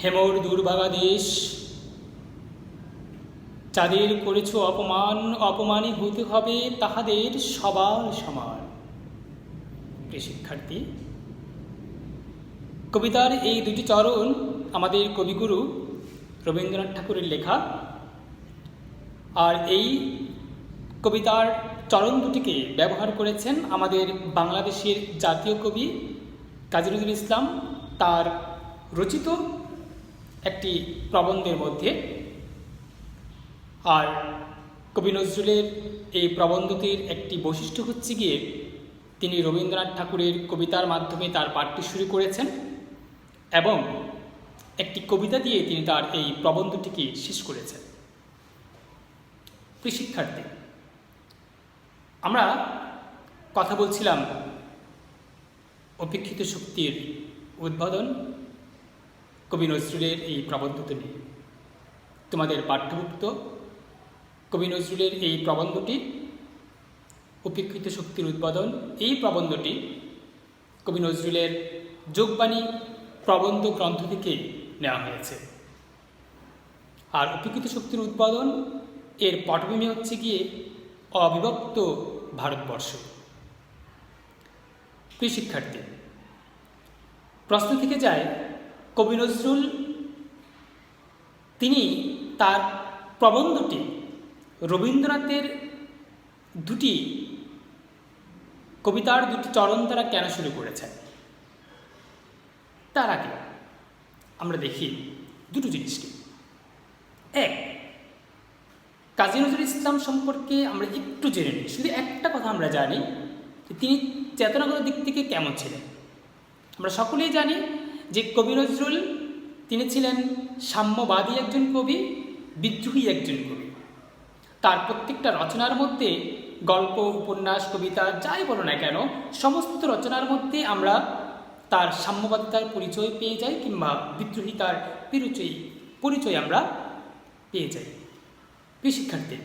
হেমর দুর্ভাগা দেশ, যাদের করেছ অপমান, অপমানী হতে হবে তাহাদের সবার সমান। প্রিয় শিক্ষার্থী, কবিতার এই দুটি চরণ আমাদের কবিগুরু রবীন্দ্রনাথ ঠাকুরের লেখা। আর এই কবিতার চরণ দুটিকে ব্যবহার করেছেন আমাদের বাংলাদেশের জাতীয় কবি কাজী নজরুল ইসলাম তার রচিত একটি প্রবন্ধের মধ্যে। আর কবি নজরুলের এই প্রবন্ধটির একটি বৈশিষ্ট্য হচ্ছে গিয়ে তিনি রবীন্দ্রনাথ ঠাকুরের কবিতার মাধ্যমে তার পাঠটি শুরু করেছেন এবং একটি কবিতা দিয়ে তিনি তার এই প্রবন্ধটিকে শেষ করেছেন। প্রিয় শিক্ষার্থী, আমরা কথা বলছিলাম অপেক্ষিত শক্তির উদ্বোধন কবি নজরুলের এই প্রবন্ধটি নিয়ে। তোমাদের পাঠ্যভুক্ত কবি নজরুলের এই প্রবন্ধটি উপেক্ষিত শক্তির উদ্বোধন, এই প্রবন্ধটি কবি নজরুলের যোগবাণী প্রবন্ধ গ্রন্থ থেকে নেওয়া হয়েছে। আর উপেক্ষিত শক্তির উদ্বোধন এর পটভূমি হচ্ছে গিয়ে অবিভক্ত ভারতবর্ষ। প্রিয় শিক্ষার্থী, প্রশ্ন থেকে যায় কবি নজরুল তিনি তার প্রবন্ধটি রবীন্দ্রনাথের দুটি কবিতার দুটি চরণ দ্বারা কেন শুরু করেছেন। তার আগে আমরা দেখি দুটো জিনিসকে। এক, কাজী নজরুল ইসলাম সম্পর্কে আমরা একটু জেনে নিই। শুধু একটা কথা আমরা জানি যে তিনি চেতনাগত দিক থেকে কেমন ছিলেন। আমরা সকলেই জানি যে কবি নজরুল তিনি ছিলেন সাম্যবাদী একজন কবি, বিদ্রোহী একজন কবি। তার প্রত্যেকটা রচনার মধ্যে গল্প, উপন্যাস, কবিতা যাই বলো না কেন, সমস্ত রচনার মধ্যে আমরা তার সাম্যবাদিতার পরিচয় পেয়ে যাই কিংবা বিদ্রোহিতার পরিচয় আমরা পেয়ে যাই। প্রিয় শিক্ষার্থী,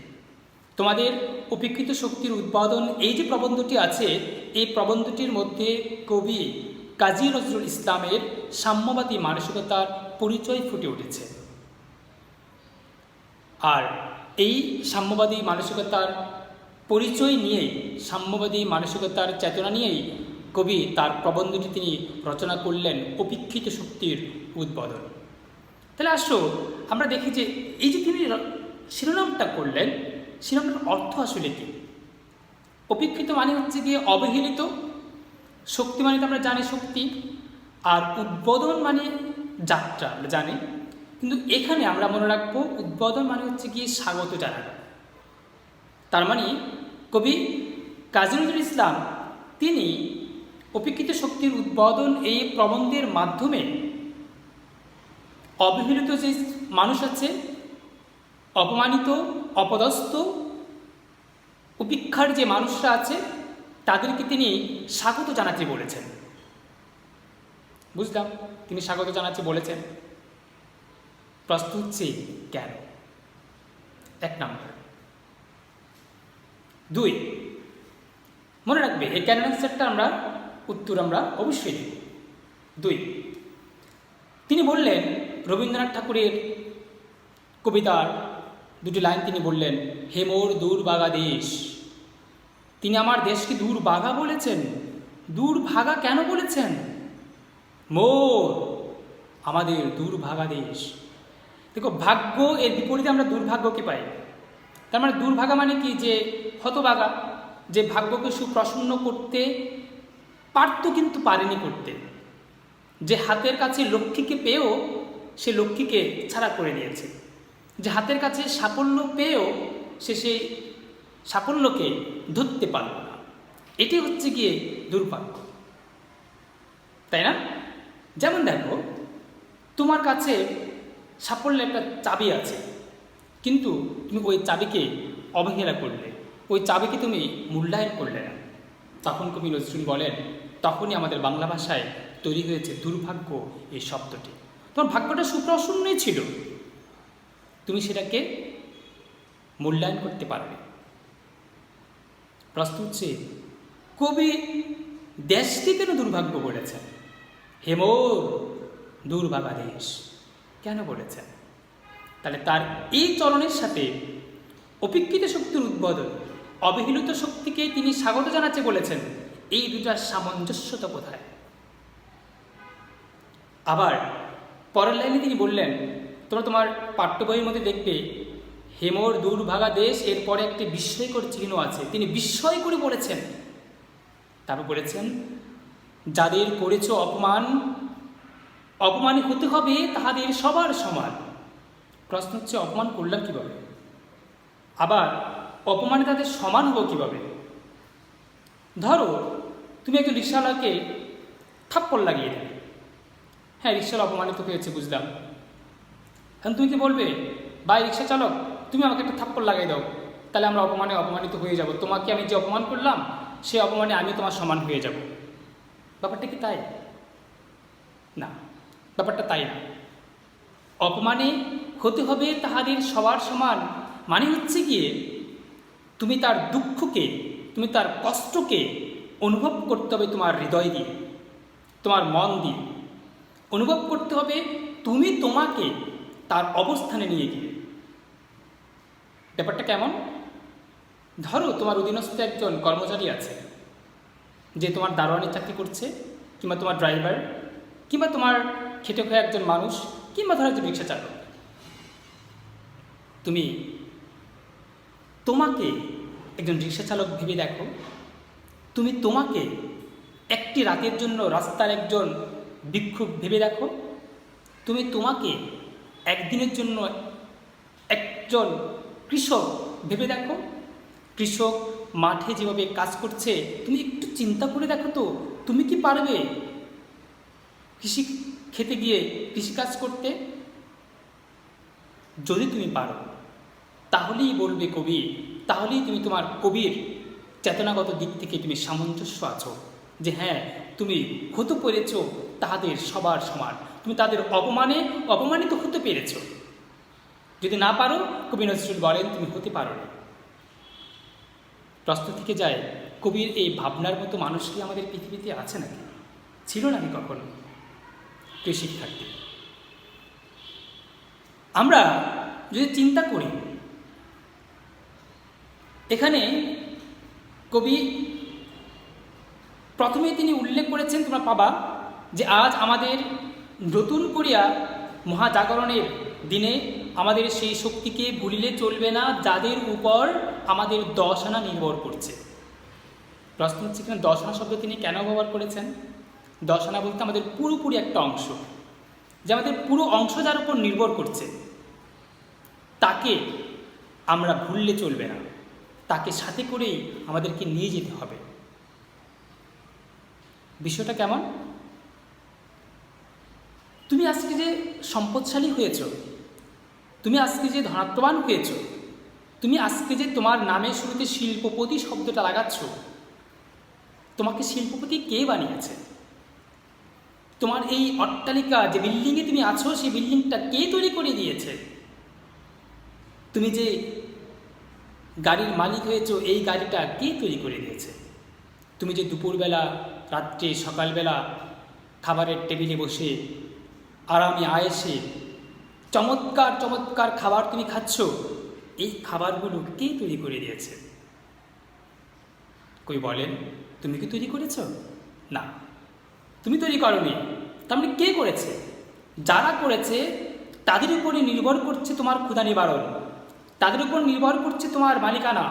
তোমাদের উপেক্ষিত শক্তির উদ্বোধন এই যে প্রবন্ধটি আছে, এই প্রবন্ধটির মধ্যে কবি কাজী নজরুল ইসলামের সাম্যবাদী মানসিকতার পরিচয় ফুটে উঠেছে। আর এই সাম্যবাদী মানসিকতার পরিচয় নিয়েই, সাম্যবাদী মানসিকতার চেতনা নিয়েই কবি তার প্রবন্ধটি তিনি রচনা করলেন উপেক্ষিত শক্তির উদ্বোধন। তাহলে আসো আমরা দেখি যে এই যে তিনি শিরোনামটা করলেন, শিরোনামের অর্থ আসলে কি। উপেক্ষিত মানে হচ্ছে গিয়ে অবহেলিত, শক্তি মানে তো আমরা জানি শক্তি, আর উদ্বোধন মানে যাত্রা আমরা জানি। কিন্তু এখানে আমরা মনে রাখবো উদ্বোধন মানে হচ্ছে গিয়ে স্বাগত জানানো। তার মানে কবি কাজী নজরুল ইসলাম তিনি উপেক্ষিত শক্তির উদ্বোধন এই প্রবন্ধের মাধ্যমে অবহেলিত যে মানুষ আছে, অপমানিত, অপদস্থ, উপেক্ষার যে মানুষরা আছে, তাদেরকে তিনি স্বাগত জানাতে বলেছেন। বুঝলাম তিনি স্বাগত জানাতে বলেছেন। প্রশ্ন হচ্ছে কেন? এক নম্বর। দুই, মনে রাখবে এই কেন অ্যান্সারটা উত্তর আমরা অবশ্যই দেব। দুই, তিনি বললেন রবীন্দ্রনাথ ঠাকুরের কবিতার দুটি লাইন তিনি বললেন, হে মোর দুর্ভাগা দেশ। তিনি আমার দেশকে দুর্ভাগা বলেছেন। দুর্ভাগা কেন বলেছেন? মোর, আমাদের দুর্ভাগা দেশ। দেখো, ভাগ্য এর বিপরীতে আমরা দুর্ভাগ্যকে পাই। তার মানে দুর্ভাগা মানে কি? যে হতভাগা, যে ভাগ্যকে সুপ্রসন্ন করতে পারত কিন্তু পারেনি করতে, যে হাতের কাছে লক্ষ্মীকে পেয়েও সে লক্ষ্মীকে ছাড়া করে দিয়েছে, যে হাতের কাছে সাফল্য পেয়েও সে সেই সাফল্যকে ধরতে পারল না। এটি হচ্ছে গিয়ে দুর্ভাগ্য, তাই না? যেমন দেখো, তোমার কাছে সাফল্যের একটা চাবি আছে, কিন্তু তুমি ওই চাবিকে অবহেলা করলে, ওই চাবিকে তুমি মূল্যায়ন করলে না। তখন কবি নজরুল বলেন, তখনই আমাদের বাংলা ভাষায় তৈরি হয়েছে দুর্ভাগ্য এই শব্দটি। তোমার ভাগ্যটা সুপ্রসন্নই ছিল, তুমি সেটাকে মূল্যায়ন করতে পারবে। প্রশ্ন হচ্ছে কবি দেশকে কেন দুর্ভাগ্য বলেছেন? হেমোর দুর্ভাগা দেশ। কেন বলেছেন? তাহলে তার এই চলনের সাথে অপেক্ষিত শক্তির উদ্বোধন, অবহেলিত শক্তিকে তিনি স্বাগত জানাতে বলেছেন, এই দুটার সামঞ্জস্যতা কোথায়? আবার পরের লাইনে তিনি বললেন, তোমরা তোমার পাঠ্য বইয়ের মধ্যে দেখবে হেমর দুর্ভাগা দেশ, এরপরে একটি বিস্ময়কর চিহ্ন আছে। তিনি বিস্ময় করে বলেছেন, তারপর বলেছেন, যাদের করেছ অপমান, অপমানী হতে হবে তাহাদের সবার সমান। প্রশ্ন হচ্ছে, অপমান করলাম কিভাবে? আবার অপমানে তাদের সমান হবো কিভাবে? ধরো তুমি একজন রিক্সাওয়ালাকে থাপ্পড় লাগিয়ে দেবে। হ্যাঁ, রিক্সাওয়ালা অপমানিত হয়েছে, বুঝলাম। এখন তুমি কি বলবে, ভাই রিক্সা চালক, তুমি আমাকে একটা থাপ্পড় লাগাই দাও, তাহলে আমরা অপমানিত হয়ে যাব। তোমাকে আমি যে অপমান করলাম, সেই অপমানে আমি তোমার সমান হয়ে যাব। ব্যাপারটা কি তাই? না, ব্যাপারটা তাই না। অপমানে হতে হবে তাহাদের সবার সমান, মানে হচ্ছে গিয়ে তুমি তার দুঃখকে, তুমি তার কষ্টকে অনুভব করতে হবে তোমার হৃদয় দিয়ে, তোমার মন দিয়ে। অনুভব করতে হবে তুমি তোমাকে তার অবস্থানে নিয়ে গিয়ে। ব্যাপারটা কেমন? ধরো তোমার অধীনস্থ একজন কর্মচারী আছে, যে তোমার দারোয়ানের চাকরি করছে, কিংবা তোমার ড্রাইভার, কিংবা তোমার খেটে খাওয়া একজন মানুষ, কিংবা ধরো একজন রিক্সা চালক। তুমি তোমাকে একজন রিক্সা চালক ভেবে দেখো, তুমি তোমাকে একটি রাতের জন্য রাস্তার একজন ভিক্ষুক ভেবে দেখো, তুমি তোমাকে একদিনের জন্য একজন কৃষক ভেবে দেখো। কৃষক মাঠে যেভাবে কাজ করছে, তুমি একটু চিন্তা করে দেখো তো, তুমি কি পারবে কৃষি খেতে গিয়ে কৃষিকাজ করতে? যদি তুমি পারো, তাহলেই বলবে কবি, তাহলেই তুমি তোমার কবির চেতনাগত দিক থেকে তুমি সামঞ্জস্য আছো, যে হ্যাঁ, তুমি হতে পেরেছ তাহাদের সবার সমান, তুমি তাদের অপমানিত হতে পেরেছ। যদি না পারো, কবি নজরুল বলেন, তুমি হতে পারো না। প্রশ্ন থেকে যায়, কবির এই ভাবনার মতো মানুষ কি আমাদের পৃথিবীতে আছে নাকি? ছিল নাকি কখনো? প্রিয় শিক্ষার্থী, আমরা যদি চিন্তা করি, এখানে কবি প্রথমে তিনি উল্লেখ করেছেন, তোমরা পাবা যে আজ আমাদের নতুন করিয়া মহাজাগরণের দিনে আমাদের সেই শক্তিকে ভুলিলে চলবে না, যাদের উপর আমাদের 10 আনা নির্ভর করছে। প্রশ্ন হচ্ছে, এখানে 10 আনা শব্দ তিনি কেন ব্যবহার করেছেন? 10 আনা বলতে আমাদের পুরোপুরি একটা অংশ, যে আমাদের পুরো অংশ যার উপর নির্ভর করছে, তাকে আমরা ভুললে চলবে না, তাকে সাথে করেই আমাদেরকে নিয়ে যেতে হবে। বিষয়টা কেমন? তুমি আজকে যে সম্পদশালী হয়েছ, তুমি আজকে যে ধনাত্মবান হয়েছ, তুমি আজকে যে তোমার নামের শুরুতে শিল্পপতি শব্দটা লাগাচ্ছ, তোমাকে শিল্পপতি কে বানিয়েছে? তোমার এই অট্টালিকা, যে বিল্ডিংয়ে তুমি আছো, সেই বিল্ডিংটা কে তৈরি করে দিয়েছে? তুমি যে গাড়ির মালিক হয়েছ, এই গাড়িটা কে তৈরি করে দিয়েছে? তুমি যে দুপুরবেলা, রাত্রে, সকালবেলা খাবারের টেবিলে বসে আরামে আয়েসে চমৎকার চমৎকার খাবার তুমি খাচ্ছ, এই খাবারগুলো কে তৈরি করে দিয়েছে? কই বলেন, তুমি কি তৈরি করেছ? না, তুমি তৈরি করনি। তার মানে কে করেছে? যারা করেছে তাদের উপরে নির্ভর করছে তোমার ক্ষুধা নিবারণ, তাদের উপর নির্ভর করছে তোমার মালিকানা,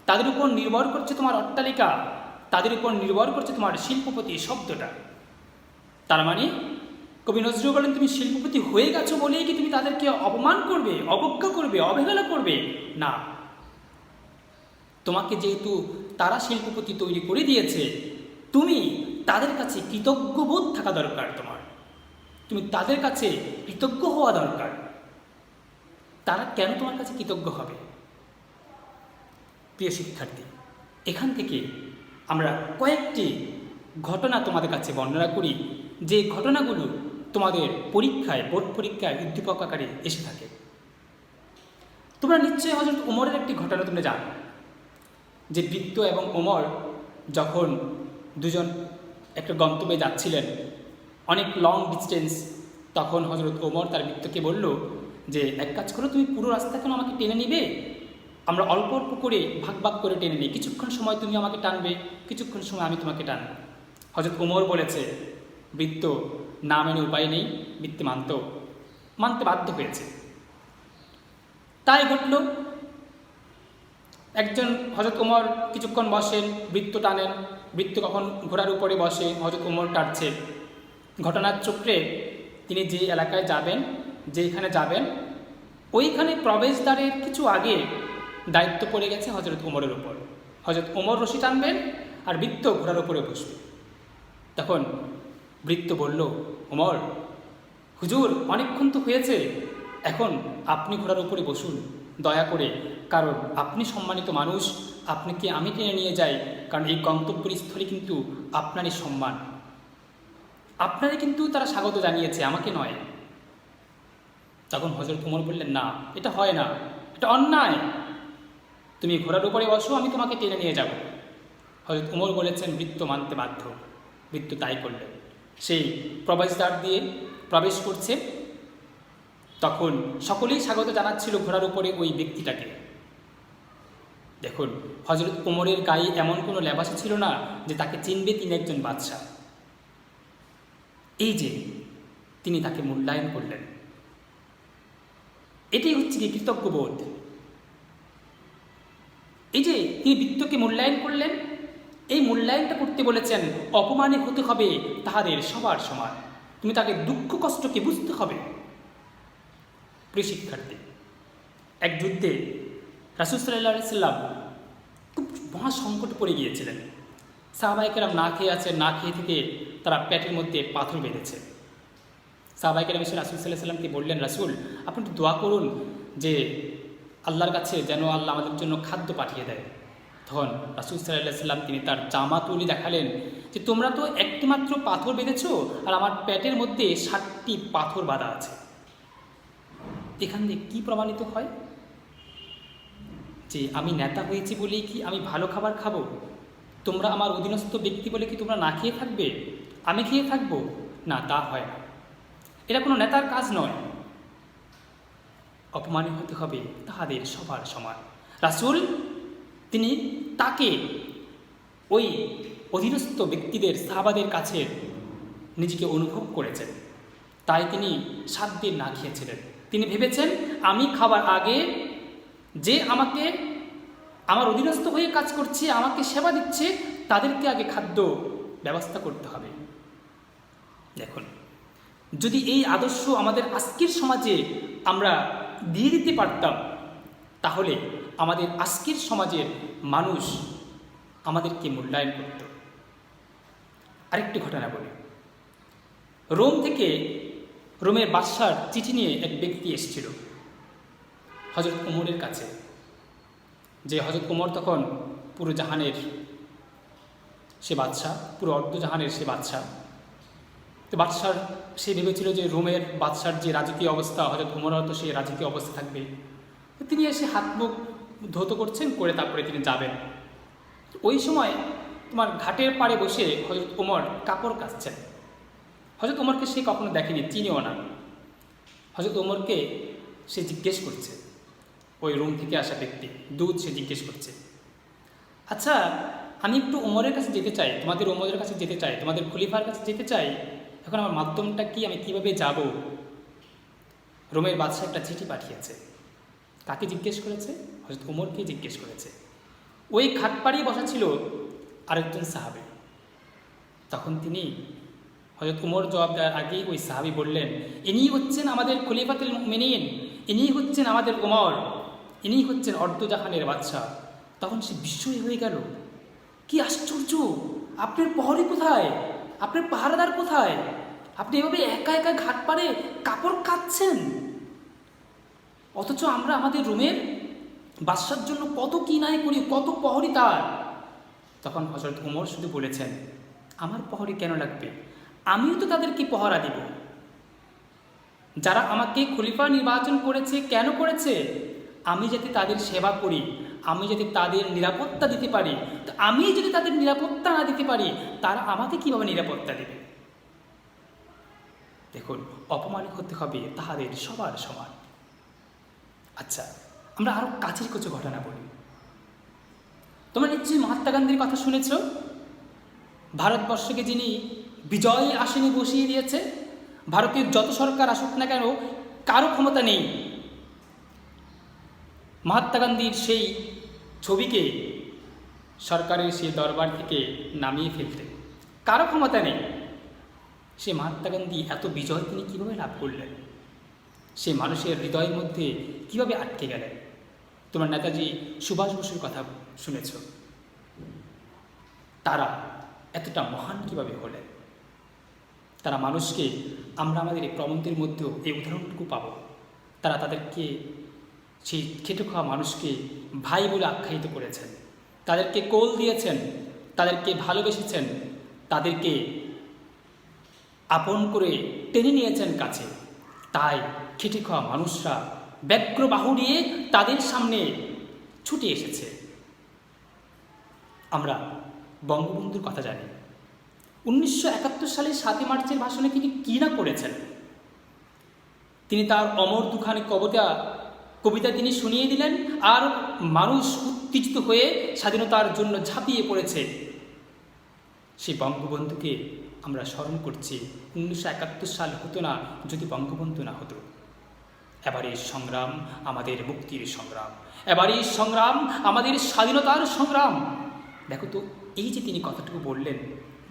তাদের উপর নির্ভর করছে তোমার অট্টালিকা, তাদের উপর নির্ভর করছে তোমার শিল্পপতি শব্দটা। তার মানে কবি নজরুল বলেন, তুমি শিল্পপতি হয়ে গেছো বলেই কি তুমি তাদেরকে অপমান করবে, অবজ্ঞা করবে, অবহেলা করবে? না, তোমাকে যেহেতু তারা শিল্পপতি তৈরি করে দিয়েছে, তুমি তাদের কাছে কৃতজ্ঞবোধ থাকা দরকার। তুমি তাদের কাছে কৃতজ্ঞ হওয়া দরকার। তারা কেন তোমার কাছে কৃতজ্ঞ হবে? প্রিয় শিক্ষার্থী, এখান থেকে আমরা কয়েকটি ঘটনা তোমাদের কাছে বর্ণনা করি, যে ঘটনাগুলো তোমাদের পরীক্ষায়, বোর্ড পরীক্ষায় উদ্দীপক আকারে এসে থাকে। তোমরা নিশ্চয়ই হযরত ওমরের একটি ঘটনা তোমরা জানো, যে বৃদ্ধ এবং ওমর যখন দুজন একটা গন্তব্যে যাচ্ছিলেন, অনেক লং ডিস্টেন্স, তখন হযরত ওমর তার বৃত্তকে বলল যে এক কাজ করো, তুমি পুরো রাস্তা কেন আমাকে টেনে নিবে, আমরা অল্প অল্প করে ভাগ ভাগ করে টেনে নিই, কিছুক্ষণ সময় তুমি আমাকে টানবে, কিছুক্ষণ সময় আমি তোমাকে টানবো। হযরত ওমর বলেছে, বৃত্ত না মেনে উপায় নেই, বৃত্তে মানতে বাধ্য হয়েছে। তাই ঘটল। একজন হযরত ওমর কিছুক্ষণ বসেন, বৃত্ত টানেন, বৃত্ত কখন ঘোড়ার উপরে বসে, হযরত ওমর টানছে। ঘটনার চক্রে তিনি যে এলাকায় যাবেন, যেখানে যাবেন, ওইখানে প্রবেশদ্বারের কিছু আগে দায়িত্ব পড়ে গেছে হযরত ওমরের উপর। হযরত ওমর রশি টানবেন আর বৃত্ত ঘোড়ার উপরে বসবে। তখন বৃত্ত বলল, ওমর, হুজুর অনেকক্ষণ তো হয়েছে, এখন আপনি ঘোড়ার উপরে বসুন দয়া করে, কারণ আপনি সম্মানিত মানুষ, আপনাকে আমি টেনে নিয়ে যাই, কারণ এই গন্তব্যস্থলে কিন্তু আপনারই সম্মান, আপনারই কিন্তু তারা স্বাগত জানিয়েছে, আমাকে নয়। তখন হযরত ওমর বললেন, না, এটা হয় না, এটা অন্যায়, তুমি ঘোড়ার উপরে বসো, আমি তোমাকে টেনে নিয়ে যাব। হযরত ওমর বলেছেন, বৃত্ত মানতে বাধ্য। বৃত্ত তাই করলেন, সেই প্রবেশদ্বার দিয়ে প্রবেশ করছে। তখন সকলেই স্বাগত জানাচ্ছিল ঘোড়ার উপরে ওই ব্যক্তিটাকে। দেখুন, হযরত ওমরের গায়ে এমন কোনো লেবাসও ছিল না যে তাকে চিনবে তিনি একজন বাদশাহ। এই যে তিনি তাকে মূল্যায়ন করলেন, এটাই হচ্ছে কি কৃতজ্ঞবোধ। এই যে তিনি বৃত্তকে মূল্যায়ন করলেন, এই মূল্যায়নটা করতে বলেছেন, অপমানে হতে হবে তাহাদের সবার সমান, তুমি তাকে দুঃখ কষ্টকে বুঝতে হবে। প্রিয় শিক্ষার্থী, এক যুদ্ধে রাসূল সাল্লাল্লাহু আলাইহি সাল্লাম খুব মহা সংকটে পড়ে গিয়েছিলেন। সাহাবায়ে কেরাম না খেয়ে আছেন, না খেয়ে থেকে তারা পেটের মধ্যে পাথর বেঁধেছে। সাহাবায়ে কেরাম এসে রাসূল সাল্লাল্লাহু আলাইহি সাল্লামকে বললেন, রাসূল, আপনি একটু দোয়া করুন যে আল্লাহর কাছে যেন আল্লাহ আমাদের জন্য খাদ্য পাঠিয়ে দেয়। তখন রাসূল সাল্লাল্লাহু আলাইহি সাল্লাম তিনি তার জামা তুলে দেখালেন যে তোমরা তো একটি মাত্র পাথর বেঁধেছ, আর আমার পেটের মধ্যে 60টি পাথর বাঁধা আছে। এখান থেকে কী প্রমাণিত হয় যে আমি নেতা হয়েছি বলেই কি আমি ভালো খাবার খাবো? তোমরা আমার অধীনস্থ ব্যক্তি বলে কি তোমরা না খেয়ে থাকবে, আমি খেয়ে থাকবো? না, তা হয় না, এটা কোনো নেতার কাজ নয়। অপমানিত হতে হবে তাহাদের সবার সমান। রাসূল তিনি তাকে ওই অধীনস্থ ব্যক্তিদের, সাহাবাদের কাছে নিজেকে অনুভব করেছেন, তাই তিনি 7 দিন না খেয়েছিলেন। তিনি ভেবেছেন, আমি খাবার আগে যে আমাকে আমার অধীনস্থ হয়ে কাজ করছে, আমাকে সেবা দিচ্ছে, তাদেরকে আগে খাদ্য ব্যবস্থা করতে হবে। দেখুন, যদি এই আদর্শ আমাদের আজকের সমাজে আমরা দিয়ে দিতে পারতাম, তাহলে আমাদের আজকের সমাজের মানুষ আমাদেরকে মূল্যায়ন করত। আরেকটি ঘটনা বলি। রোম থেকে, রোমের বাদশার চিঠি নিয়ে এক ব্যক্তি এসেছিল হযরত ওমরের কাছে, যে হযরত ওমর তখন পুরো জাহানের সে বাদশাহ, পুরো অর্ধজাহানের সে বাদশাহ। তো বাদশার সে ভেবেছিল যে রোমের বাদশার যে রাজকীয় অবস্থা, হযরত ওমরও তো সেই রাজকীয় অবস্থা থাকবে। তিনি এসে হাত মুখ ধৌত করছেন, করে তারপরে তিনি যাবেন। ওই সময় তোমার ঘাটের পাড়ে বসে হযরত ওমর কাপড় কাচছেন। হযরত ওমরকে সে কখনো দেখেনি, চিনিও না। হযরত ওমরকে সে জিজ্ঞেস করছে, ওই রোম থেকে আসা ব্যক্তি দুধ, সে জিজ্ঞেস করছে, আচ্ছা আমি একটু ওমরের কাছে যেতে চাই, তোমাদের ওমরের কাছে যেতে চাই, তোমাদের খলিফার কাছে যেতে চাই, এখন আমার মাধ্যমটা কি, আমি কিভাবে যাব? রোমের বাদশাহ একটা চিঠি পাঠিয়েছে। কাকে জিজ্ঞেস করেছে? হযরত ওমরকে জিজ্ঞেস করেছে। ওই ঘাটপাড়ি বসা ছিল আরেকজন সাহাবী। তখন তিনি, হযরত ওমর জবাব দেওয়ার আগেই ওই সাহাবী বললেন, ইনি হচ্ছেন আমাদের খলিফাতুল মুমিনিন, ইনি হচ্ছেন আমাদের ওমর, ইনি হচ্ছেন অর্ধজাহানের বাদশাহ। তখন সে বিস্ময় হয়ে গেল, কি আশ্চর্য, আপনার প্রহরী কোথায়, আপনার পাহারাদার কোথায়, আপনি এভাবে একা একা ঘাট পাড়ে কাপড় কাচ্ছেন, অথচ আমরা আমাদের রোমের বাদশার জন্য কত কি নাই করি, কত প্রহরী তার। তখন হযরত ওমর শুধু বলেছেন, আমার প্রহরী কেন লাগবে, আমিও তো তাদেরকে পহরা দিব। যারা আমাকে খলিফা নির্বাচন করেছে, কেন করেছে? আমি যাতে তাদের সেবা করি, আমি যাতে তাদের নিরাপত্তা দিতে পারি। তো আমি যদি তাদের নিরাপত্তা না দিতে পারি, তারা আমাকে কিভাবে নিরাপত্তা দেবে? দেখুন, দেখুন, অপমানিত হতে হবে তাহাদের সবার সমান। আচ্ছা, আমরা আরও কাছের কিছু ঘটনা বলি। তোমরা নিশ্চয়ই মহাত্মা গান্ধীর কথা শুনেছ, ভারতবর্ষকে যিনি বিজয় আসনে বসিয়ে দিয়েছে। ভারতের যত সরকার আসুক না কেন, কারো ক্ষমতা নেই মহাত্মা গান্ধীর সেই ছবিকে সরকারের সেই দরবার থেকে নামিয়ে ফেলতে। কারো ক্ষমতা নেই। সে মহাত্মা গান্ধী এত বিজয় তিনি কীভাবে লাভ করলেন? সে মানুষের হৃদয়ের মধ্যে কীভাবে আটকে গেলেন? তোমার নেতাজি সুভাষ বসুর কথা শুনেছ, তারা এতটা মহান কীভাবে হলেন? তারা মানুষকে, আমরা আমাদের এই প্রবন্ধের মধ্যেও এই উদাহরণটুকু পাব। তারা তাদেরকে, সেই খেটে খাওয়া মানুষকে ভাই বলে আখ্যায়িত করেছেন, তাদেরকে কোল দিয়েছেন, তাদেরকে ভালোবেসেছেন, তাদেরকে আপন করে টেনে নিয়েছেন কাছে। তাই খেটে খাওয়া মানুষরা ব্যগ্র বাহু নিয়ে তাদের সামনে ছুটে এসেছে। আমরা বঙ্গবন্ধুর কথা জানি। 1971 সালে 7 মার্চের ভাষণে তিনি কী না করেছেন। তিনি তার অমর দুখানি কবিতা তিনি শুনিয়ে দিলেন, আর মানুষ উত্তেজিত হয়ে স্বাধীনতার জন্য ঝাঁপিয়ে পড়েছে। সেই বঙ্গবন্ধুকে আমরা স্মরণ করছি। 1971 সাল হতো না যদি বঙ্গবন্ধু না হতো। এবারের সংগ্রাম আমাদের মুক্তির সংগ্রাম, এবারের সংগ্রাম আমাদের স্বাধীনতার সংগ্রাম। দেখো তো, এই যে তিনি কথাটুকু বললেন,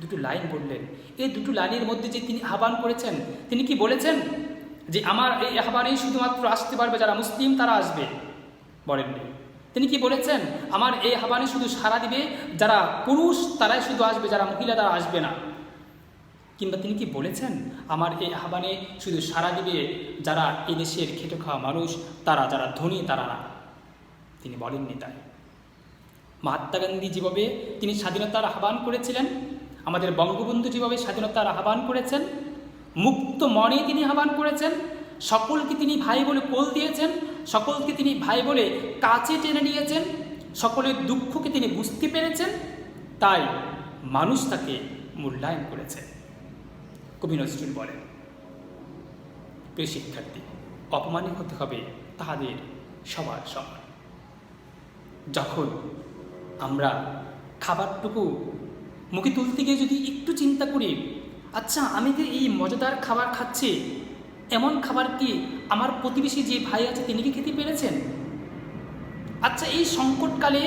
দুটো লাইন বললেন, এই দুটো লাইনের মধ্যে যে তিনি আহ্বান করেছেন, তিনি কি বলেছেন যে আমার এই আহ্বানে শুধুমাত্র আসতে পারবে যারা মুসলিম, তারা আসবে? বলেননি। তিনি কি বলেছেন আমার এই আহ্বানে শুধু সাড়া দিবে যারা পুরুষ, তারাই শুধু আসবে, যারা মহিলা তারা আসবে না? কিংবা তিনি কি বলেছেন আমার এই আহ্বানে শুধু সাড়া দিবে যারা এই দেশের খেটে খাওয়া মানুষ, তারা, যারা ধনী তারা না? তিনি বলেননি তাই। মহাত্মা গান্ধী যেভাবে তিনি স্বাধীনতার আহ্বান করেছিলেন, আমাদের বঙ্গবন্ধু যেভাবে স্বাধীনতার আহ্বান করেছেন, মুক্ত মনে তিনি আহ্বান করেছেন, সকলকে তিনি ভাই বলে কোল দিয়েছেন, সকলকে তিনি ভাই বলে কাছে টেনে নিয়েছেন, সকলের দুঃখকে তিনি বুঝতে পেরেছেন, তাই মানুষ তাকে মূল্যায়ন করেছে। কবি নজরুল বলেন, প্রিয় শিক্ষার্থী, অপমানিত হতে হবে তাহাদের সবার সমান। যখন আমরা খাবারটুকু মুখে তুলতে গিয়ে যদি একটু চিন্তা করি, আচ্ছা আমি যে এই মজাদার খাবার খাচ্ছি, এমন খাবার কি আমার প্রতিবেশী যে ভাই আছে তিনি কি খেতে পেরেছেন? আচ্ছা এই সংকটকালে,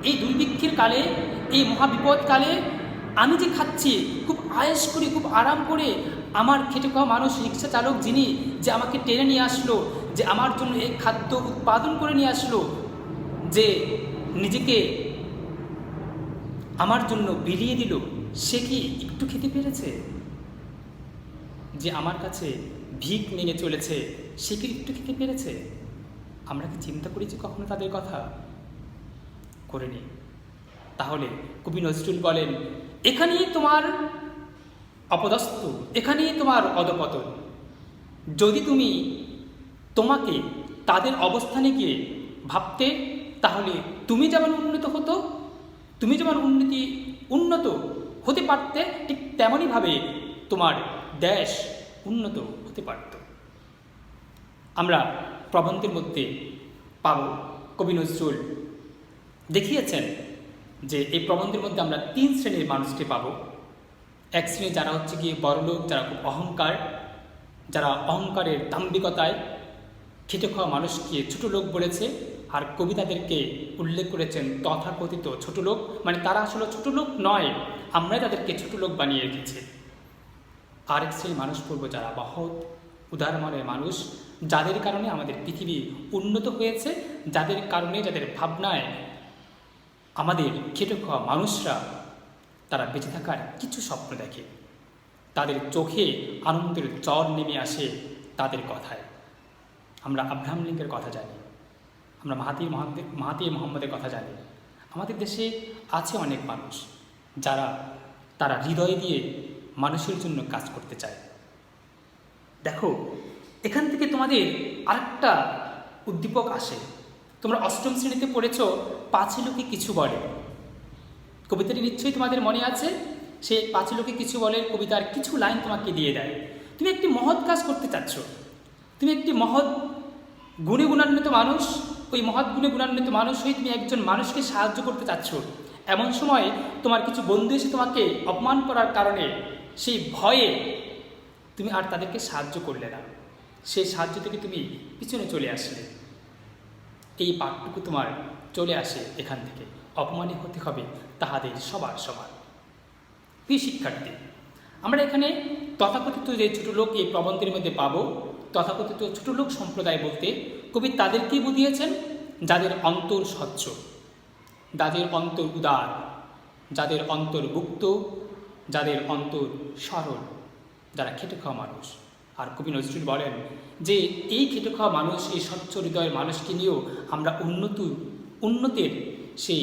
এই দুর্ভিক্ষের কালে, এই মহাবিপদকালে আমি যে খাচ্ছি খুব আয়েশ করে, খুব আরাম করে, আমার খেটে খাওয়া মানুষ, রিক্সা চালক যিনি, যে আমাকে টেনে নিয়ে আসলো, যে আমার জন্য এই খাদ্য উৎপাদন করে নিয়ে আসলো, যে নিজেকে আমার জন্য বিলিয়ে দিল, সে কি একটু খেতে পেরেছে? যে আমার কাছে ভিক নিয়ে চলেছে, সে কি একটু খেতে পেরেছে? আমরা কি চিন্তা করেছি কখনো তাদের কথা? করিনি। তাহলে কবি নজরুল বলেন, এখানেই তোমার অপদস্থ, এখানেই তোমার অধপতন। যদি তুমি তোমাকে তাদের অবস্থানে গিয়ে ভাবতে, তাহলে তুমি যেমন উন্নত হতো, তুমি যেমন উন্নত হতে পারতে, ঠিক তেমনইভাবে তোমার দেশ উন্নত হতে পারত। আমরা প্রবন্ধের মধ্যে পাব, কবি নজরুল দেখিয়েছেন যে এই প্রবন্ধের মধ্যে আমরা 3 শ্রেণীর মানুষকে পাব। এক শ্রেণী যারা হচ্ছে গিয়ে বড়লোক, যারা খুব অহংকার, যারা অহংকারের দাম্ভিকতায় খেটে খাওয়া মানুষকে ছোট লোক বলেছে। আর কবি তাদেরকে উল্লেখ করেছেন তথাকথিত ছোট লোক, মানে তারা আসলে ছোট লোক নয়, আমরাই তাদেরকে ছোট লোক বানিয়ে রেখেছি। আরেক শ্রেণীর মানুষ পড়ব যারা মহৎ উদার মনের মানুষ, যাদের কারণে আমাদের পৃথিবী উন্নত হয়েছে, যাদের কারণে, যাদের ভাবনায় আমাদের খেটে খাওয়া মানুষরা তারা বেঁচে থাকার কিছু স্বপ্ন দেখে, তাদের চোখে আনন্দের জল নেমে আসে তাদের কথায়। আমরা আব্রাহাম লিঙ্কের কথা জানি, আমরা মাহাতির মোহাম্মদের কথা জানি। আমাদের দেশে আছে অনেক মানুষ যারা তারা হৃদয় দিয়ে মানুষের জন্য কাজ করতে চায়। দেখো, এখান থেকে তোমাদের আরেকটা উদ্দীপক আসে। তোমরা 8ম শ্রেণীতে পড়েছ, 5 লোকে কিছু বলে। কবিতাটি নিশ্চয়ই তোমাদের মনে আছে। সে 5 লোকে কিছু বলে কবিতার কিছু লাইন তোমাকে দিয়ে দেয়। তুমি একটি মহৎ কাজ করতে চাচ্ছ, তুমি একটি মহৎ গুণে গুণান্বিত মানুষ, ওই মহৎ গুণে গুণান্বিত মানুষ হয়ে তুমি একজন মানুষকে সাহায্য করতে চাচ্ছ। এমন সময় তোমার কিছু বন্ধু এসে তোমাকে অপমান করার কারণে সেই ভয়ে তুমি আর তাদেরকে সাহায্য করলে না, সেই সাহায্য থেকে তুমি পিছনে চলে আসলে। এই পাঠটুকু তোমার চলে আসে এখান থেকে, অপমানিত হতে হবে তাহাদের সবার সবার। প্রিয় শিক্ষার্থী, আমরা এখানে তথাকথিত যে ছোট লোক এই প্রবন্ধের মধ্যে পাবো, তথাকথিত ছোট লোক সম্প্রদায় বলতে কবি তাদেরকেই বুঝিয়েছেন যাদের অন্তর স্বচ্ছ, যাদের অন্তর উদার, যাদের অন্তর মুক্ত, যাদের অন্তর সরল, যারা খেটে খাওয়া মানুষ। আর কবি নজরুল বলেন যে এই খেটে খাওয়া মানুষ, এই স্বচ্ছ হৃদয়ের মানুষকে নিয়েও আমরা উন্নতির সেই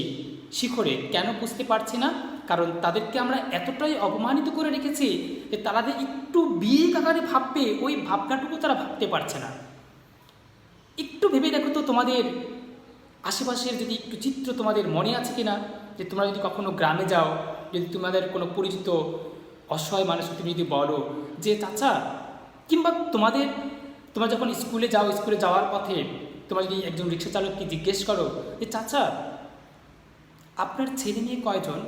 শিখরে কেন বুঝতে পারছি না? কারণ তাদেরকে আমরা এতটাই অপমানিত করে রেখেছি যে তারা যে একটু বিগ আকারে ভাববে, ওই ভাবনাটুকু তারা ভাবতে পারছে না। একটু ভেবে দেখো তো, তোমাদের আশেপাশের যদি একটু চিত্র তোমাদের মনে আছে কি না, যে তোমরা যদি কখনো গ্রামে যাও, যদি তোমাদের কোনো পরিচিত অসহায় মানুষকে তুমি যদি বলো যে চাচা, কিংবা তোমরা যখন স্কুলে যাও, স্কুলে যাওয়ার পথে তোমরা যদি একজন রিক্সা চালককে জিজ্ঞেস করো যে চাচা, আপনার ছেলে মেয়ে কয়জন,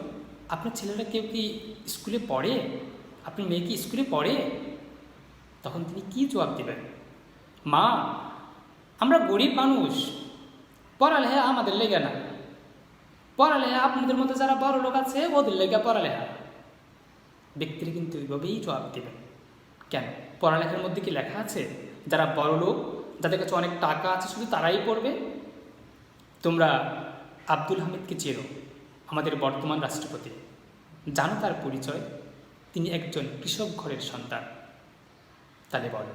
আপনার ছেলেরা কেউ কি স্কুলে পড়ে, আপনার মেয়ে কি স্কুলে পড়ে? তখন তিনি কি জবাব দেবেন? মা, আমরা গরিব মানুষ, পড়ালেখা আমাদের লেগে না, পড়ালেখা আপনাদের মতো যারা বড় লোক আছে ওদের লেগে পড়ালেখা। ব্যক্তিরা কিন্তু ওইভাবেই জবাব দেবেন। কেন? পড়ালেখার মধ্যে কি লেখা আছে যারা বড় লোক, যাদের কাছে অনেক টাকা আছে শুধু তারাই পড়বে? তোমরা আব্দুল হামিদকে চেনো, আমাদের বর্তমান রাষ্ট্রপতি, জানো তার পরিচয়? তিনি একজন কৃষক ঘরের সন্তান। তাহলে বলো,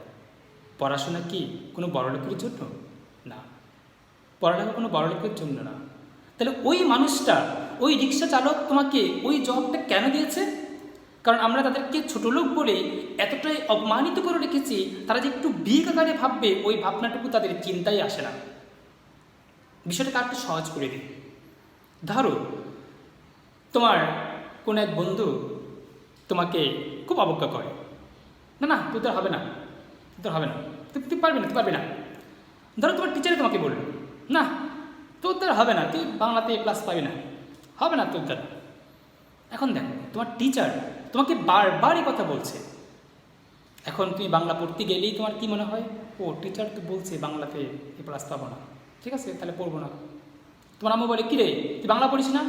পড়াশোনা কি কোনো বড়লোকের জন্য? না, পড়ালেখা কোনো বড়লোকের জন্য না। তাহলে ওই মানুষটা, ওই রিক্সা চালক তোমাকে ওই জবটা কেন দিয়েছে? কারণ আমরা তাদেরকে ছোট লোক বলে এতটাই অপমানিত করে রেখেছি, তারা যে একটু বিগ আকারে ভাববে ওই ভাবনাটুকু তাদের চিন্তায় আসে না। বিষয়টাকে একটু সহজ করে দিই। ধরো তোমার কোনো এক বন্ধু তোমাকে খুব অবজ্ঞা করে, না না তোর হবে না, তোর হবে না, তুই পারবি না। ধরো তোমার টিচারে তোমাকে বললো, না তোর দ্বারা হবে না, তুই বাংলাতে প্লাস পাবি না, হবে না তোর দ্বারা। এখন দেখো, তোমার টিচার তোমাকে বারবার কথা বলছে। এখন তুমি বাংলা পড়তে গেলেই তোমার কি মনে হয়, ও টিচার তো বলছে বাংলাতে এ প্লাস পাবো না, ঠিক আছে তাহলে পড়বো না। তোমার আম্মু বলে, কিরে তুই বাংলা পড়িস না?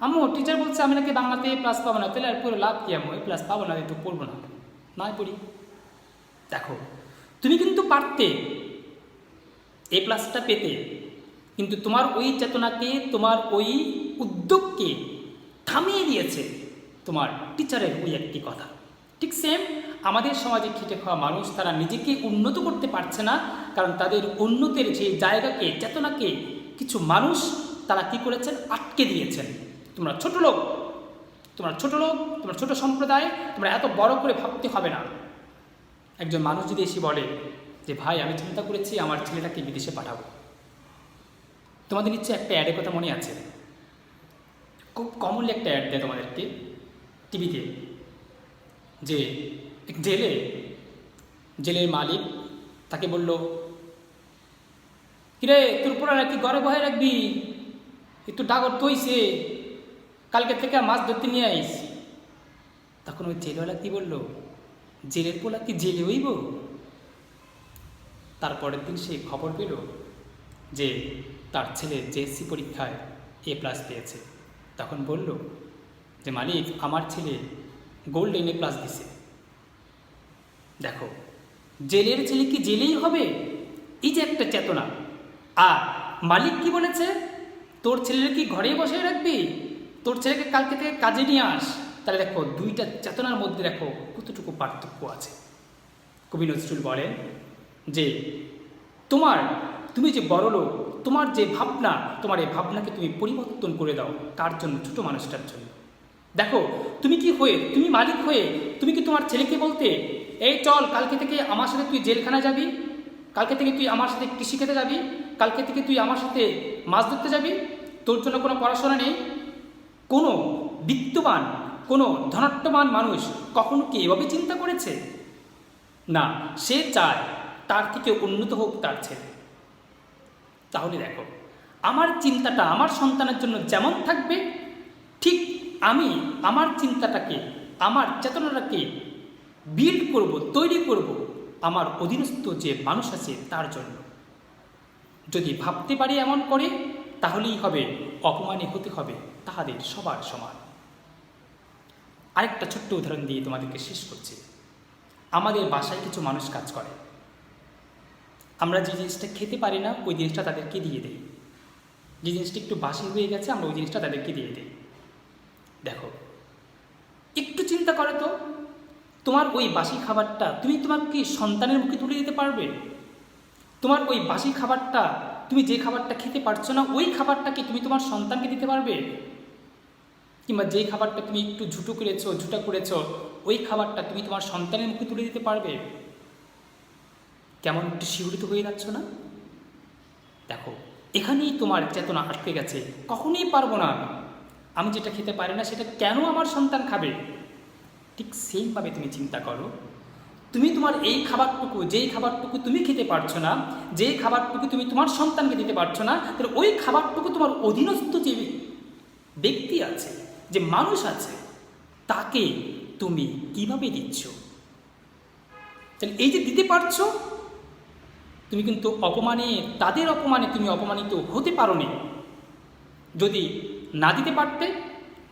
আম্মু, টিচার বলছে আমি নাকি বাংলাতে প্লাস পাবো না, তাহলে আর পুরো লাভ কি আম্মু, প্লাস পাবো না, তো পড়বো না, নয় পড়ি। দেখো, তুমি কিন্তু পারতে এ প্লাসটা পেতে, কিন্তু তোমার ওই চেতনাকে, তোমার ওই উদ্যোগকে থামিয়ে দিয়েছে তোমার টিচারের ওই একটি কথা। ঠিক সেম আমাদের সমাজে খেটে খাওয়া মানুষ, তারা নিজেকে উন্নত করতে পারছে না, কারণ তাদের উন্নতির যে জায়গাকে, চেতনাকে কিছু মানুষ তারা কি করেছেন, আটকে দিয়েছেন। তোমরা ছোট লোক, তোমার ছোট সম্প্রদায়, তোমরা এত বড় করে ভাবতে হবে না। একজন মানুষ যদি এসে বলে যে ভাই আমি চিন্তা করেছি আমার ছেলেটাকে বিদেশে পাঠাবো, তোমাদের নিশ্চয়ই একটা অ্যাডের কথা মনে আছে, খুব কমনলি একটা অ্যাড দেয় তোমাদেরকে টিভিতে, যে এক জেলের মালিক তাকে বলল, কিরে তোর পোড়ারা কি ঘরে বহে রাখবি, একটু ডাগর তৈছে, কালকে থেকে মাছ ধরতে নিয়ে আইস। তখন ওই জেলওয়ালা কি বলল, জেলের পোলা কি জেলে হইব? তারপরের দিন সে খবর পেল যে তার ছেলে জেএসসি পরীক্ষায় এ প্লাস পেয়েছে। তখন বলল যে মালিক, আমার ছেলে গোল্ডেন এ প্লাস দিছে। দেখো, জেলের ছেলে কি জেলেই হবে, এই যে একটা চেতনা। আর মালিক কি বলেছে, তোর ছেলের কি ঘরে বসে রাখবি, তোর ছেলেকে কালকে থেকে কাজে নিয়ে আস। তাহলে দেখো, দুইটা চেতনার মধ্যে দেখো কতটুকু পার্থক্য আছে। কবি নজরুল বলেন যে তুমি যে বড় লোক, তোমার যে ভাবনা, তোমার এই ভাবনাকে তুমি পরিবর্তন করে দাও। কার জন্য? ছোট মানুষটার জন্য। দেখো, তুমি মালিক হয়ে তুমি কি তোমার ছেলেকে বলতে, এই চল কালকে থেকে আমার সাথে তুই জেলখানায় যাবি, কালকে থেকে তুই আমার সাথে কৃষি খেতে যাবি, কালকে থেকে তুই আমার সাথে মাছ ধরতে যাবি, তোর জন্য কোনো পড়াশোনা নেই? কোনো বিত্তবান, কোনো ধনাঢ্যবান মানুষ কখনো কি এভাবে চিন্তা করেছে? না, সে চায় তার থেকে উন্নত হোক তার ছেলে। তাহলে দেখো, আমার চিন্তাটা আমার সন্তানের জন্য যেমন থাকবে, ঠিক আমি আমার চিন্তাটাকে, আমার চেতনাটাকে বিল্ড করব, তৈরি করব আমার অধীনস্থ যে মানুষ আছে তার জন্য। যদি ভাবতে পারি এমন করে, তাহলেই হবে অপমানে হতে হবে তাহাদের সবার সমান। আরেকটা ছোট্ট উদাহরণ দিয়ে তোমাদেরকে শেষ করছি। আমাদের বাসায় কিছু মানুষ কাজ করে, আমরা যে জিনিসটা খেতে পারি না ওই জিনিসটা তাদেরকে দিয়ে দেই। যে জিনিসটা একটু বাসি হয়ে গেছে আমরা ওই জিনিসটা তাদেরকে দিয়ে দিই। দেখো, একটু চিন্তা করো তো, তোমার ওই বাসি খাবারটা তুমি তোমার কি সন্তানের মুখে তুলে দিতে পারবে? তোমার ওই বাসি খাবারটা, তুমি যে খাবারটা খেতে পারছো না ওই খাবারটাকে তুমি তোমার সন্তানকে দিতে পারবে? কিংবা যে খাবারটা তুমি একটু ঝুটা করেছো ওই খাবারটা তুমি তোমার সন্তানের মুখে তুলে দিতে পারবে? কেমন একটু শিহরিত হয়ে যাচ্ছ না? দেখো, এখানেই তোমার চেতনা আটকে গেছে। কখনোই পারবো না, আমি যেটা খেতে পারি না সেটা কেন আমার সন্তান খাবে? ঠিক সেইভাবে তুমি চিন্তা করো, তুমি তোমার এই খাবারটুকু, যেই খাবারটুকু তুমি খেতে পারছো না, যেই খাবারটুকু তুমি তোমার সন্তানকে দিতে পারছো না, তাহলে ওই খাবারটুকু তোমার অধীনস্থ যে ব্যক্তি আছে, যে মানুষ আছে, তাকে তুমি কিভাবে দিচ্ছ? তাহলে এই যে দিতে পারছো, তুমি কিন্তু অপমানে, তাদের অপমানে তুমি অপমানিত হতে পারো নি। যদি না দিতে পারতে,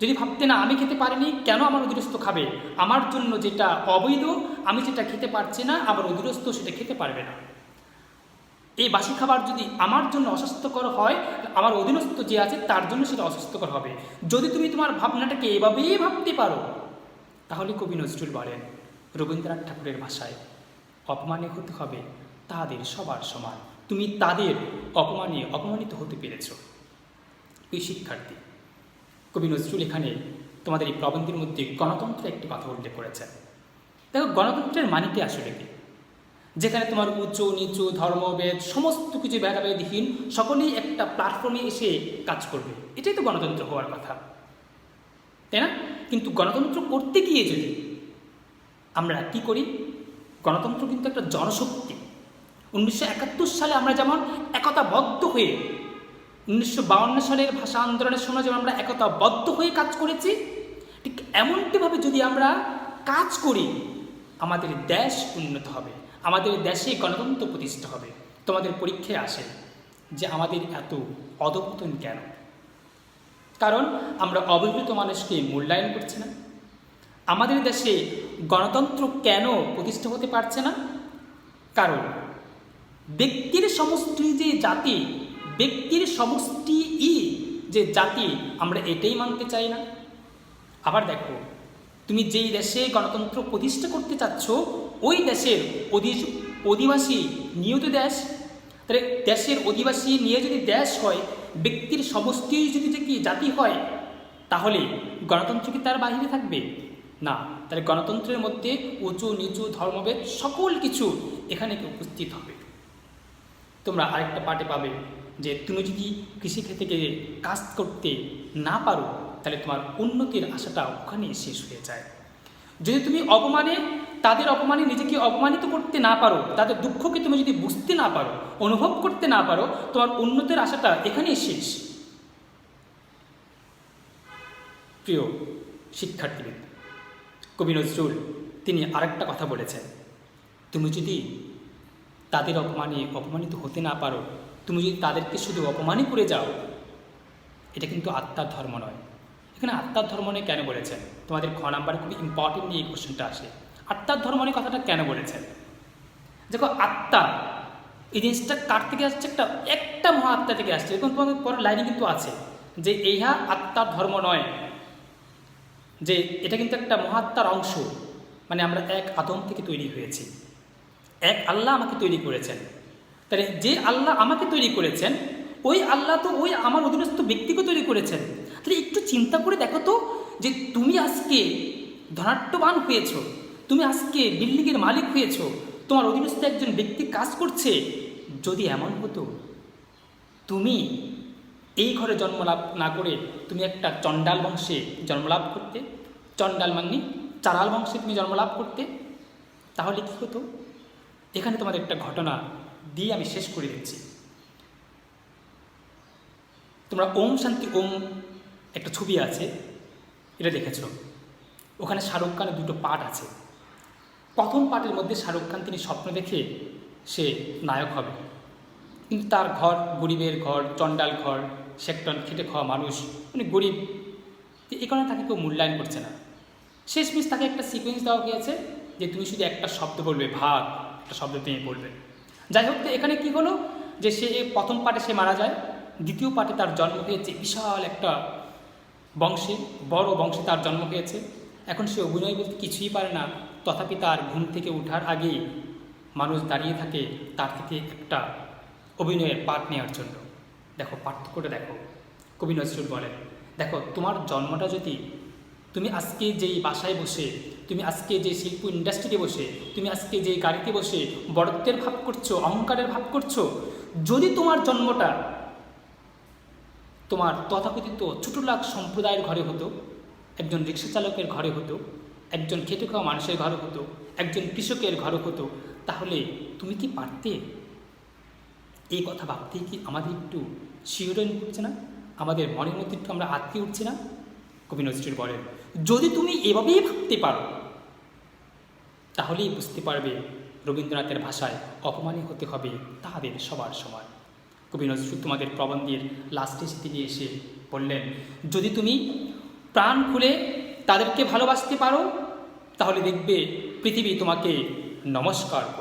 যদি ভাবতে না আমি খেতে পারিনি, কেন আমার অধীনস্থ খাবে? আমার জন্য যেটা অবৈধ, আমি যেটা খেতে পারছি না, আমার অধীনস্থ সেটা খেতে পারবে না। এই বাসি খাবার যদি আমার জন্য অস্বাস্থ্যকর হয়, আমার অধীনস্থ যে আছে তার জন্য সেটা অস্বাস্থ্যকর হবে। যদি তুমি তোমার ভাবনাটাকে এভাবেই ভাবতে পারো, তাহলে কবি নজরুল বলেন রবীন্দ্রনাথ ঠাকুরের ভাষায়, অপমানে হতে হবে তাদের সবার সমান। তুমি তাদের অপমানে অপমানিত হতে পেরেছ। এই শিক্ষার্থী, কবি নজরুল এখানে তোমাদের এই প্রবন্ধের মধ্যে গণতন্ত্রের একটি কথা উল্লেখ করেছেন। দেখো, গণতন্ত্রের মানেটি আসলে কি? যেখানে তোমার উঁচু নিচু ধর্মভেদ সমস্ত কিছু ভেদাভেদহীন সকলেই একটা প্ল্যাটফর্মে এসে কাজ করবে, এটাই তো গণতন্ত্র হওয়ার কথা, তাই না? কিন্তু গণতন্ত্র করতে গিয়ে যদি আমরা কি করি, গণতন্ত্র কিন্তু একটা জনশক্তি। 1971 সালে আমরা যেমন একতাবদ্ধ হয়ে, 1952 সালের ভাষা আন্দোলনের সময় যেমন আমরা একতাবদ্ধ হয়ে কাজ করেছি, ঠিক এমনটিভাবে যদি আমরা কাজ করি, আমাদের দেশ উন্নত হবে, আমাদের দেশে গণতন্ত্র প্রতিষ্ঠা হবে। তোমাদের পরীক্ষায় আসে যে আমাদের এত অধঃপতন কেন? কারণ আমরা অবহেলিত মানুষকে মূল্যায়ন করছি না। আমাদের দেশে গণতন্ত্র কেন প্রতিষ্ঠা হতে পারছে না? কারণ ব্যক্তির সমষ্টি যে জাতি, ব্যক্তির সমষ্টি যে জাতি, আমরা এটাই মানতে চাই না। আবার দেখো, তুমি যেই দেশে গণতন্ত্র প্রতিষ্ঠা করতে চাচ্ছ ওই দেশের অধিবাসী নিয়ত দেশ, তাহলে দেশের অধিবাসী নিয়ে যদি দেশ হয়, ব্যক্তির সমষ্টি যদি যে কি জাতি হয়, তাহলে গণতন্ত্র কি তার বাহিরে থাকবে? না। তাহলে গণতন্ত্রের মধ্যে উঁচু নিচু ধর্মভেদ সকল কিছু এখানে উপস্থিত হবে। তোমরা আরেকটা পাঠে পাবে যে তুমি যদি কৃষিক্ষেত্রে গিয়ে কাজ করতে না পারো, তাহলে তোমার উন্নতির আশাটা ওখানে শেষ হয়ে যায়। যদি তুমি তাদের অপমানে নিজেকে অপমানিত করতে না পারো, তাদের দুঃখকে তুমি যদি বুঝতে না পারো, অনুভব করতে না পারো, তোমার উন্নতির আশাটা এখানেই শেষ। প্রিয় শিক্ষার্থীবৃন্দ, কবি নজরুল তিনি আরেকটা কথা বলেছেন, তুমি যদি তাদের অপমানে অপমানিত হতে না পারো, তুমি যদি তাদেরকে শুধু অপমানই করে যাও, এটা কিন্তু আত্মার ধর্ম নয়। এখানে আত্মার ধর্ম নিয়ে কেন বলেছেন? তোমাদের খ নাম্বারে খুবই ইম্পর্টেন্ট এই কোশ্চেনটা আসে। আত্মার ধর্ম নিয়ে কথাটা কেন বলেছেন? দেখো, আত্মা এই জিনিসটা কার থেকে আসছে? একটা মহা আত্মা থেকে আসছে। এরকম তোমাদের পরের লাইনে কিন্তু আছে যে ইহা আত্মার ধর্ম নয়, যে এটা কিন্তু একটা মহাত্মার অংশ। মানে আমরা এক আদম থেকে তৈরি হয়েছি, এক আল্লাহ আমাকে তৈরি করেছেন। তাহলে যে আল্লাহ আমাকে তৈরি করেছেন, ওই আল্লাহ তো ওই আমার অধীনস্থ ব্যক্তিকে তৈরি করেছেন। তাহলে একটু চিন্তা করে দেখো তো, যে তুমি আজকে ধনাঢ্যবান হয়েছ, তুমি আজকে বিল্ডিংয়ের মালিক হয়েছ, তোমার অধীনস্থ একজন ব্যক্তি কাজ করছে। যদি এমন হতো তুমি এই ঘরে জন্মলাভ না করে তুমি একটা চণ্ডাল বংশে জন্মলাভ করতে, চণ্ডাল মানে চারাল বংশে তুমি জন্মলাভ করতে, তাহলে কী হতো? এখানে তোমাদের একটা ঘটনা দিয়ে আমি শেষ করে দিচ্ছি। তোমরা ওম শান্তি ওম একটা ছবি আছে, এটা দেখেছো। ওখানে শাহরুখ খানের দুটো পার্ট আছে। প্রথম পার্টের মধ্যে শাহরুখ খান তিনি স্বপ্ন দেখে সে নায়ক হবে, কিন্তু তার ঘর গরিবের ঘর, চণ্ডাল ঘর, সে একটা খেটে খাওয়া মানুষ, মানে গরিব। এই কারণে তাকে কেউ মূল্যায়ন করছে না। শেষমেশ তাকে একটা সিকোয়েন্স দেওয়া গিয়েছে যে তুমি শুধু একটা শব্দ বলবে, ভাগ, একটা শব্দ তুমি বলবে। যাই হোক, তো এখানে কী হলো যে সে প্রথম পার্টে সে মারা যায়, দ্বিতীয় পার্টে তার জন্ম হয়েছে বিশাল একটা বংশে, বড় বংশে তার জন্ম হয়েছে। এখন সে অভিনয় বলতে কিছুই পারে না, তথাপি তার ঘুম থেকে ওঠার আগেই মানুষ দাঁড়িয়ে থাকে তার থেকে একটা অভিনয়ের পাঠ নেওয়ার জন্য। দেখো পার্থক্যটা দেখো। কবি নজরুল বলেন, দেখো তোমার জন্মটা যদি তুমি আজকে যেই বাসায় বসে, তুমি আজকে যে শিল্প ইন্ডাস্ট্রিতে বসে, তুমি আজকে যেই গাড়িতে বসে বড়ত্বের ভাব করছো, অহংকারের ভাব করছো, যদি তোমার জন্মটা তোমার তথাকথিত ছোটলাক সম্প্রদায়ের ঘরে হতো, একজন রিক্সা চালকের ঘরে হতো, একজন খেটে খাওয়া মানুষের ঘরে হতো, একজন কৃষকের ঘরে হতো, তাহলে তুমি কি পারতে? এই কথা ভাবতেই কি আমাদের একটু শিহরণ করছে না? আমাদের মনের মধ্যে একটু আমরা আটকে উঠছি না? কবি নজরুল বলেন, যদি তুমি এভাবেই ভাবতে পারো তাহলেই বুঝতে পারবে রবীন্দ্রনাথের ভাষায় অপমানী হতে হবে তাহাদের সবার সমান। কবি নজরুল তোমাদের প্রবন্ধের লাস্টে তিনি এসে বললেন, যদি তুমি প্রাণ খুলে তাদেরকে ভালোবাসতে পারো তাহলে দেখবে পৃথিবী তোমাকে নমস্কার করবে।